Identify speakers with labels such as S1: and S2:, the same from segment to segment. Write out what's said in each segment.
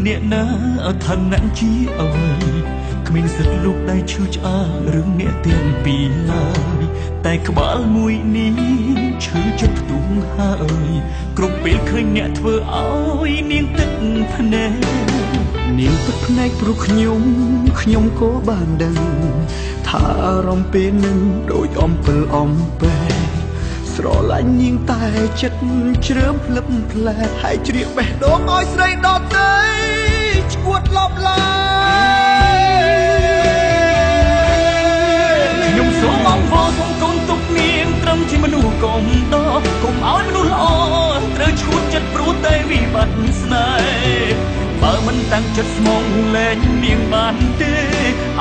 S1: អ្នកណាឋានៈជាអ្វីគ្មានសិទ្ធិលោកដែលឈឺឆ្អាលរឿងអ្នកទាំងពីរឡើយតែក្បាលមួយនេះឈឺចិត្តផ្ទុំហើយគ្រប់ពេលឃើញអ្នកធ្វើឲ្យនាងទឹកភ្នែកនាងទឹកភ្នែកព្រោះខ្ញុំក៏បានដឹងថាអារម្មណ៍ពេលនឹងដូចអំពិលអំពែស្រឡាញ់នាងតែចិត្តជ្រើមភ្លឹបផ្លែហើយជ្រៀកបេះដូងឲ្យស្រីដទៃឈួតលប់ឡើយខ្ញុំសូមអង្វរសូមកូនទុកនាងត្រឹមជាមនុស្សកុំដកុំឲ្យមនុស្សល្អត្រូវឈួតចិត្តព្រោះតែវិបត្តិស្នេហ៍បើមិនតាំងចិត្តស្មងលែងនាងបានទេ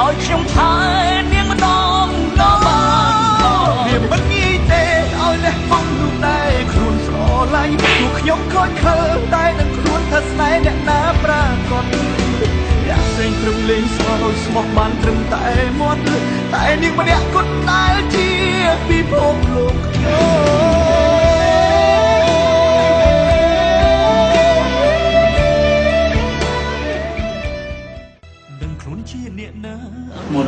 S1: ឲ្យខ្ញុំថែនាងម្ដងដល់បានវាមិនងាយទេឲ្យលះបង់នោះដែរខ្លួនស្រឡាញ់ព្រោះខ្ញុំខូចខើតែនឹងខ្លួនថាស្នេហ៍អ្នកណាប្រាកដយ៉ាងផ្សេងព្រមលេងស្មោះស្មោះបានត្រឹមតែមាត់តែនាងម្នាក់គត់ដែលជាពិភពលោកខ្ញុំខ្លួនជាអ្នកណា
S2: មុន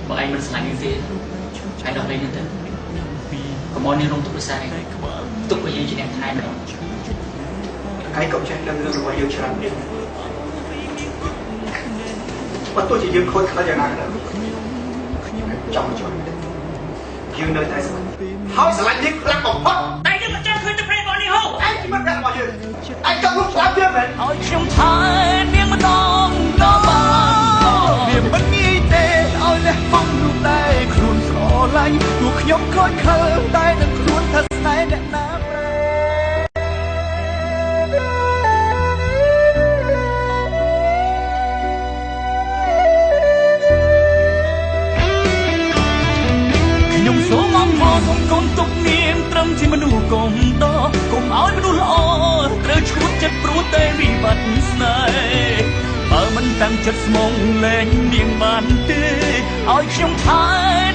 S2: បើឯងមិនស្លាញ់នេះទេឯងដល់លេងទៅកុំឲ្យនាងរងទុក្ខដោយសារឯងទុកឲ្យយើងជាអ្នកថែម្ដង
S3: ឯងកុំចេះដឹងរឿងរបស់យើងច្រើនពេកបើទោះជាយើងខូចខ្លាចយ៉ាងណាក៏ដោយចង់យើងនៅតែស្រឡាញ់ហើយស្រឡាញ់យើងខ្លាំងបំផុត
S2: តែយើងមិនចង់ឃើញទឹកភ្នែករបស់នាងហូរ
S3: ឯងជាមិត្តភក្តិរបស់យើងឯងចង់លុបស្លាប់យើងមែន
S1: ឲ្យខ្ញុំថែនាងម្ដងដល់បានវាមិនងាយទេឲ្យលះបង់នោះដែរខ្លួនស្រឡាញ់ទោះខ្ញុំខូចខើតែនឹងខ្លួនថាស្នេហ៍អ្នកណាសូមអង្វរសូមកូនទុកនាងត្រឹមជាមនុស្សកុំដកុំឲ្យមនុស្សល្អត្រូវឈួតចិត្តព្រោះតែវិបត្តិស្នេហ៍បើមិនតាំងចិត្តស្មងលែងនាងបានទេឲ្យខ្ញុំថែ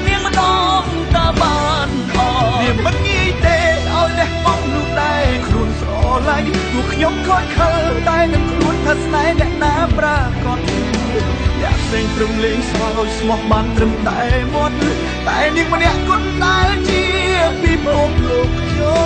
S1: នាងម្ដងតើបានអត់វាមិនងាយទេឲ្យលះបង់នោះដែរខ្លួនស្រឡាញ់ទោះខ្ញុំខូចខើតែនឹងខ្លួនថាស្នេហ៍អ្នកណាប្រាកដយ៉ាងផ្សេងព្រមលេងស្មោះស្មោះបានត្រឹមតែមាត់តែនាងម្នាក់គត់ដែលជាពិភពលោកខ្ញុំ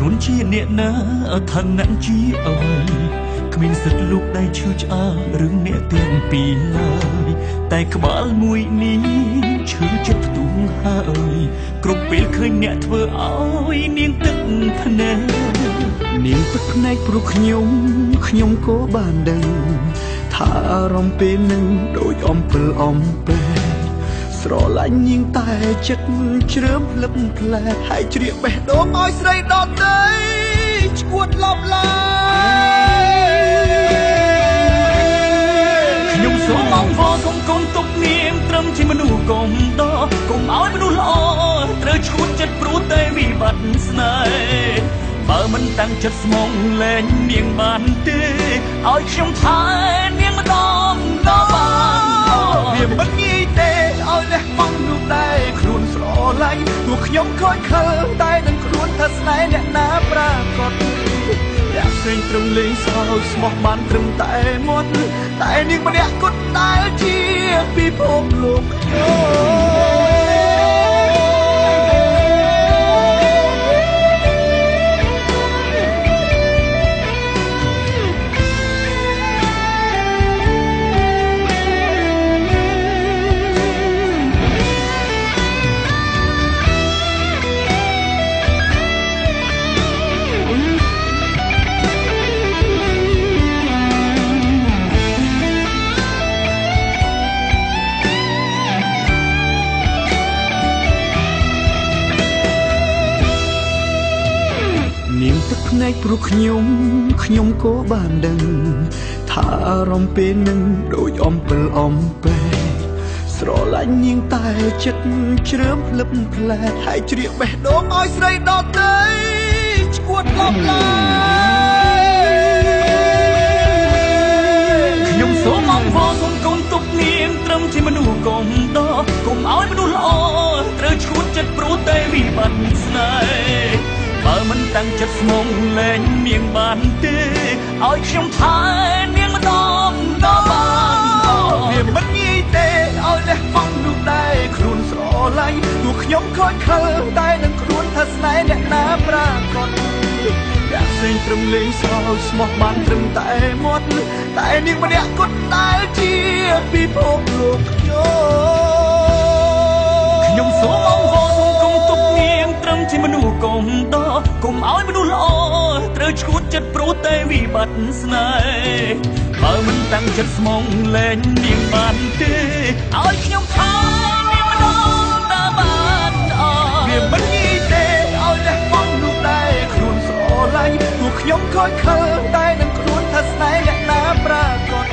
S1: ខ្លួនជាអ្នកណាឋានៈជាអ្វីគ្មានសិទ្ធិលោកដែលឈឺឆ្អាលរឿងអ្នកទាំងពីរឡើយតែក្បាលមួយនេះឈឺចិត្តផ្ទុំហើយគ្រប់ពេលឃើញអ្នកធ្វើឲ្យនាងទឹកភ្នែកនាងទឹកភ្នែកព្រោះខ្ញុំក៏បានដឹងថាអារម្មណ៍ពេលនឹងដូចអំពិលអំពែស្រឡាញ់នាងតែចិត្តជ្រើមភ្លឹបផ្លែហើយជ្រៀកបេះដូងឲ្យស្រីដទៃឈួតលប់ឡើយខ្ញុំសូមអង្វរសូមកូនទុកនាងត្រឹមជាមនុស្សកុំដកុំឲ្យមនុស្សល្អត្រូវឈួតចិត្តព្រោះតែវិបត្តិស្នេហ៍បើមិនតាំងចិត្តស្មងលែងនាងបានទេឲ្យខ្ញុំថែនាងម្ដងដល់បានវាមិនងាយទេឲ្យលះបង់នោះដែរខ្លួនស្រឡាញ់ទោះខ្ញុំខូចខើតែនឹងខ្លួនថាស្នេហ៍អ្នកណាប្រាកដយ៉ាងផ្សេងព្រមលេងស្មោះស្មោះបានត្រឹមតែមាត់តែនាងម្នាក់គត់ដែលជាពិភពលោកនាងទឹកភ្នែកព្រោះខ្ញុំក៏បានដឹងថាអារម្មណ៍ពេលនឹងដូចអំពិលអំពែស្រឡាញ់នាងតែចិត្តជ្រើមភ្លឹបផ្លែហើយជ្រៀកបេះដូងឲ្យស្រីដទៃឈ តឡំឡើយខ្ញុំសូមអង្វរសូមកូនទុកនាងត្រឹមជាមនុស្សកុំដកកុំឲ្យមនុស្សល្អត្រូវឈួតចិត្តព្រោះតែវិបត្តិស្នេហ៍បើមិនតាំងចិត្តស្មងលែងនាងបានទេឲ្យខ្ញុំថែនាងម្ដងដល់បានវាមិនងាយទេឲ្យលះបង់នោះដែរខ្លួនស្រឡាញ់ទោះខ្ញុំខូចខលតែនឹងខ្លួនថាស្នេហ៍អ្នកណាប្រាកដអ្នកផ្សេងត្រឹមលេងសើចស្មោះបានត្រឹមតែមាត់តែនាងម្នាក់គត់ដែលជាពិភពលោកខ្ញុំសូមអង្វរសូមកុំទុកនាងត្រឹមជាមនុស្សកុំដកកុំឲ្យមនុស្សល្អត្រូវឈួតចិត្តព្រោះតែវិបត្តិស្នេហ៍បើមិនតាំងចិត្តស្មងលែងនាងបានទេឲ្យខ្ញុំថែនាងម្ដងតាមបានវាមិនងាយទេឲ្យលះបង់នោះដែរខ្លួនស្រឡាញ់ទោះខ្ញុំខូចខលតែនឹងខ្លួនថាស្នេហ៍អ្នកណាប្រាកដ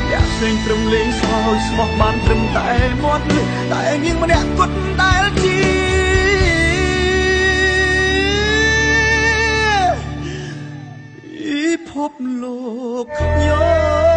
S1: អ្នកផ្សេងត្រឹមលេងសើចស្មោះបានត្រឹមតែមាត់តែនាងម្នាក់គត់ដែលជាពិភពលោកខ្ញុំ